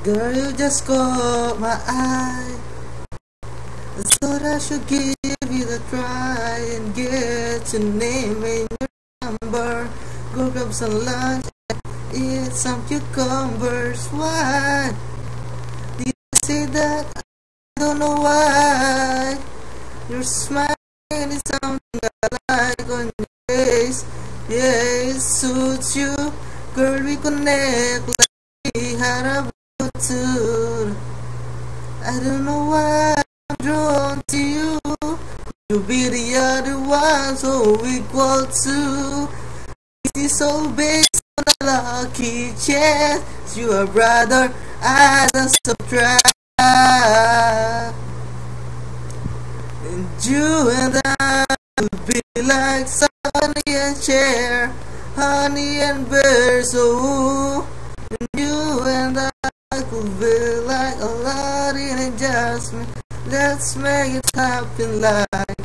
Girl, you just caught my eye. I thought I should give it a try and get your name and your number. Go grab some lunch and eat some cucumbers. Why did I say that? I don't know why. Your smile is something I like on your face. Yeah, it suits you. Girl, we connect like we had a Bluetooth. I don't know why I'm drawn to you. You be the other one, so equal to. This is all based on a lucky chance. You are brother, I don't subtract. And you and I would be like Sonny and Cher, honey and bear, so and you and I could be like Aladdin and Jasmine. Let's make it happen like